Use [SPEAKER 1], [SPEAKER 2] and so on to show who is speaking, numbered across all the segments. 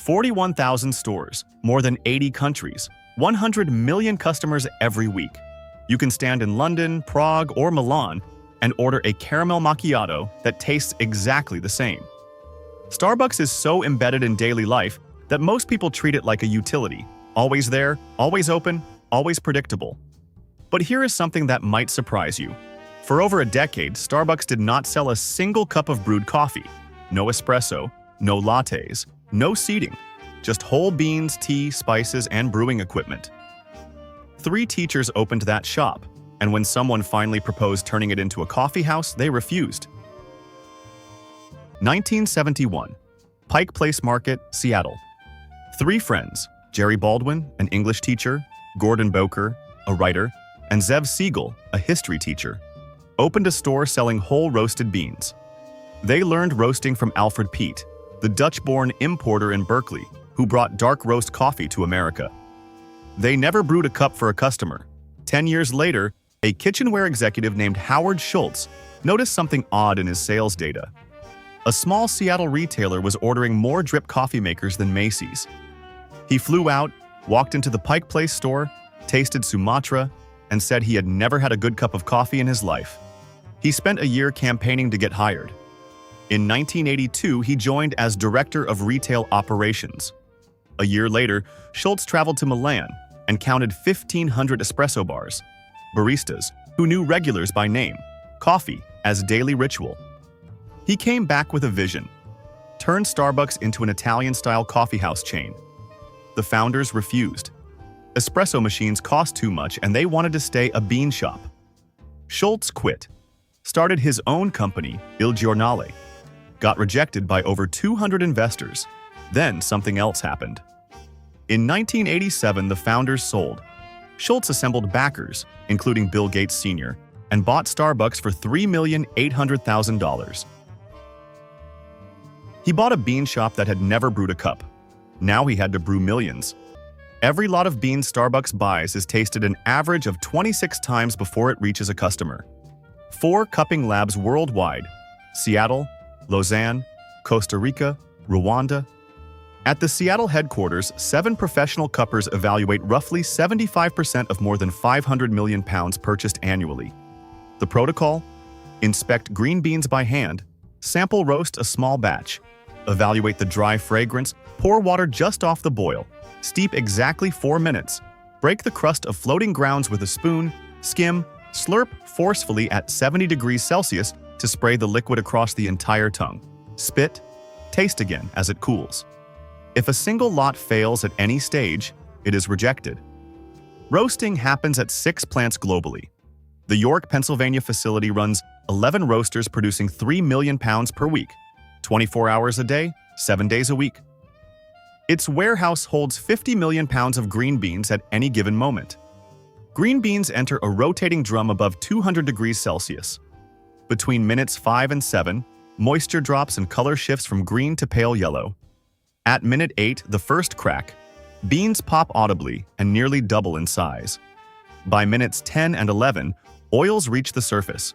[SPEAKER 1] 41,000 stores, more than 80 countries, 100 million customers every week. You can stand in London, Prague, or Milan and order a caramel macchiato that tastes exactly the same. Starbucks is so embedded in daily life that most people treat it like a utility, always there, always open, always predictable. But here is something that might surprise you. For over a decade, Starbucks did not sell a single cup of brewed coffee. No espresso, no lattes, no seating, just whole beans, tea, spices, and brewing equipment. 3 teachers opened that shop, and when someone finally proposed turning it into a coffee house, they refused. 1971. Pike Place Market, Seattle. 3 friends, Jerry Baldwin, an English teacher, Gordon Boker, a writer, and Zev Siegel, a history teacher, opened a store selling whole roasted beans. They learned roasting from Alfred Peet, the Dutch-born importer in Berkeley, who brought dark roast coffee to America. They never brewed a cup for a customer. 10 years later, a kitchenware executive named Howard Schultz noticed something odd in his sales data. A small Seattle retailer was ordering more drip coffee makers than Macy's. He flew out, walked into the Pike Place store, tasted Sumatra, and said he had never had a good cup of coffee in his life. He spent a year campaigning to get hired. In 1982, he joined as Director of Retail Operations. A year later, Schultz traveled to Milan and counted 1,500 espresso bars, baristas who knew regulars by name, coffee as daily ritual. He came back with a vision: turn Starbucks into an Italian-style coffeehouse chain. The founders refused. Espresso machines cost too much and they wanted to stay a bean shop. Schultz quit, started his own company, Il Giornale, got rejected by over 200 investors. Then something else happened. In 1987, the founders sold. Schultz assembled backers, including Bill Gates Sr., and bought Starbucks for $3,800,000. He bought a bean shop that had never brewed a cup. Now he had to brew millions. Every lot of beans Starbucks buys is tasted an average of 26 times before it reaches a customer. 4 cupping labs worldwide: Seattle, Lausanne, Costa Rica, Rwanda. At the Seattle headquarters, 7 professional cuppers evaluate roughly 75% of more than 500 million pounds purchased annually. The protocol? Inspect green beans by hand, sample roast a small batch, evaluate the dry fragrance, pour water just off the boil, steep exactly 4 minutes, break the crust of floating grounds with a spoon, skim, slurp forcefully at 70 degrees Celsius to spray the liquid across the entire tongue, spit, taste again as it cools. If a single lot fails at any stage, it is rejected. Roasting happens at 6 plants globally. The York, Pennsylvania facility runs 11 roasters producing 3 million pounds per week, 24 hours a day, 7 days a week. Its warehouse holds 50 million pounds of green beans at any given moment. Green beans enter a rotating drum above 200 degrees Celsius. Between minutes 5 and 7, moisture drops and color shifts from green to pale yellow. At minute 8, the first crack, beans pop audibly and nearly double in size. By minutes 10 and 11, oils reach the surface.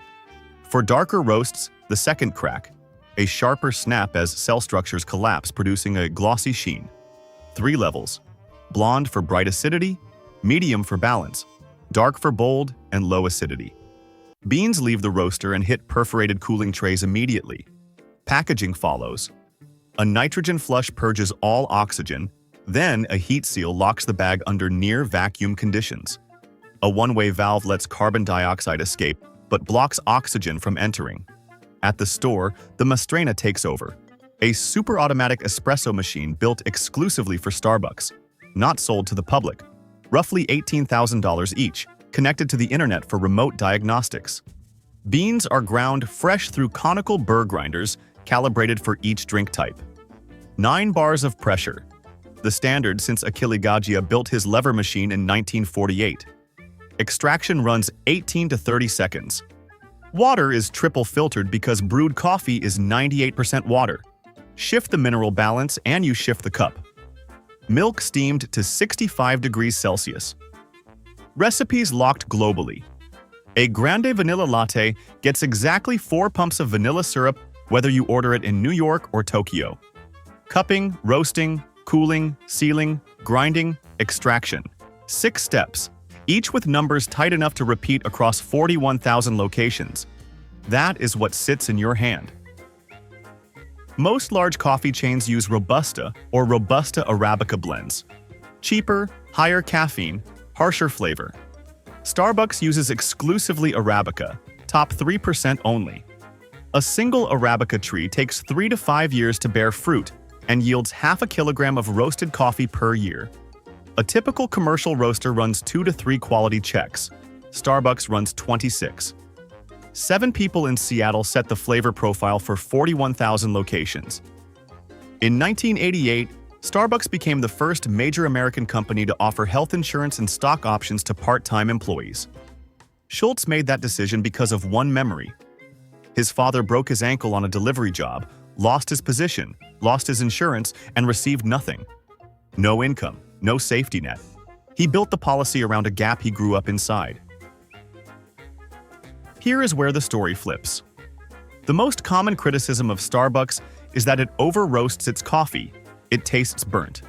[SPEAKER 1] For darker roasts, the second crack, a sharper snap as cell structures collapse, producing a glossy sheen. 3 levels: blonde for bright acidity, medium for balance, dark for bold and low acidity. Beans leave the roaster and hit perforated cooling trays immediately. Packaging follows. A nitrogen flush purges all oxygen, then a heat seal locks the bag under near vacuum conditions. A one-way valve lets carbon dioxide escape, but blocks oxygen from entering. At the store, the Mastrena takes over, a super-automatic espresso machine built exclusively for Starbucks, not sold to the public, roughly $18,000 each, connected to the internet for remote diagnostics. Beans are ground fresh through conical burr grinders calibrated for each drink type. 9 bars of pressure, the standard since Achille Gaggia built his lever machine in 1948. Extraction runs 18 to 30 seconds. Water is triple filtered because brewed coffee is 98% water. Shift the mineral balance and you shift the cup. Milk steamed to 65 degrees Celsius. Recipes locked globally. A grande vanilla latte gets exactly 4 pumps of vanilla syrup whether you order it in New York or Tokyo. Cupping, roasting, cooling, sealing, grinding, extraction. 6 steps, each with numbers tight enough to repeat across 41,000 locations. That is what sits in your hand. Most large coffee chains use Robusta or Robusta Arabica blends. Cheaper, higher caffeine, harsher flavor. Starbucks uses exclusively Arabica, top 3% only. A single Arabica tree takes 3 to 5 years to bear fruit and yields half a kilogram of roasted coffee per year. A typical commercial roaster runs 2 to 3 quality checks. Starbucks runs 26. 7 people in Seattle set the flavor profile for 41,000 locations. In 1988, Starbucks became the first major American company to offer health insurance and stock options to part-time employees. Schultz made that decision because of one memory. His father broke his ankle on a delivery job, lost his position, lost his insurance, and received nothing. No income, no safety net. He built the policy around a gap he grew up inside. Here is where the story flips. The most common criticism of Starbucks is that it over-roasts its coffee. It tastes burnt.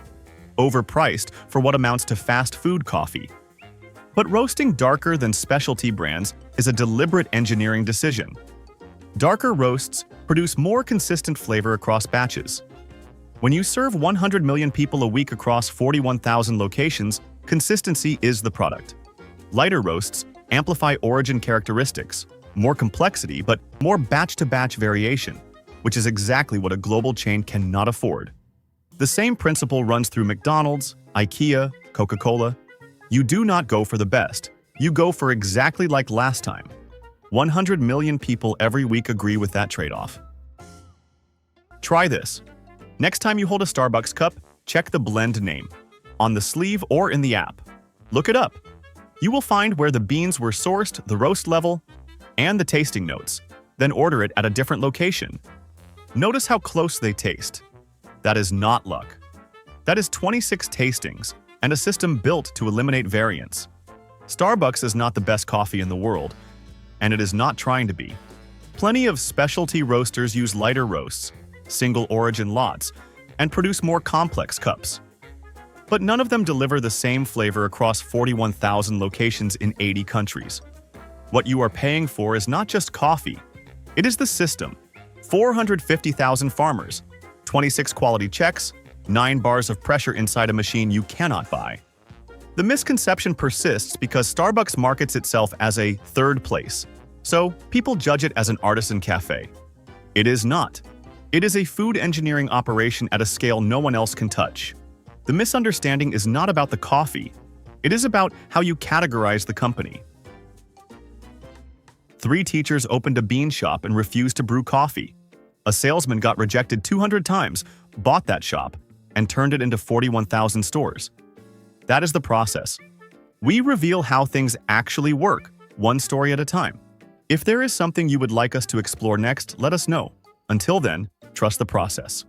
[SPEAKER 1] Overpriced for what amounts to fast food coffee. But roasting darker than specialty brands is a deliberate engineering decision. Darker roasts produce more consistent flavor across batches. When you serve 100 million people a week across 41,000 locations, consistency is the product. Lighter roasts amplify origin characteristics, more complexity, but more batch-to-batch variation, which is exactly what a global chain cannot afford. The same principle runs through McDonald's, IKEA, Coca-Cola. You do not go for the best. You go for exactly like last time. 100 million people every week agree with that trade-off. Try this. Next time you hold a Starbucks cup, check the blend name, on the sleeve or in the app. Look it up. You will find where the beans were sourced, the roast level, and the tasting notes. Then order it at a different location. Notice how close they taste. That is not luck. That is 26 tastings and a system built to eliminate variance. Starbucks is not the best coffee in the world, and it is not trying to be. Plenty of specialty roasters use lighter roasts, single origin lots, and produce more complex cups. But none of them deliver the same flavor across 41,000 locations in 80 countries. What you are paying for is not just coffee. It is the system. 450,000 farmers, 26 quality checks, 9 bars of pressure inside a machine you cannot buy. The misconception persists because Starbucks markets itself as a third place, so people judge it as an artisan cafe. It is not. It is a food engineering operation at a scale no one else can touch. The misunderstanding is not about the coffee. It is about how you categorize the company. 3 teachers opened a bean shop and refused to brew coffee. A salesman got rejected 200 times, bought that shop, and turned it into 41,000 stores. That is the process. We reveal how things actually work, one story at a time. If there is something you would like us to explore next, let us know. Until then, trust the process.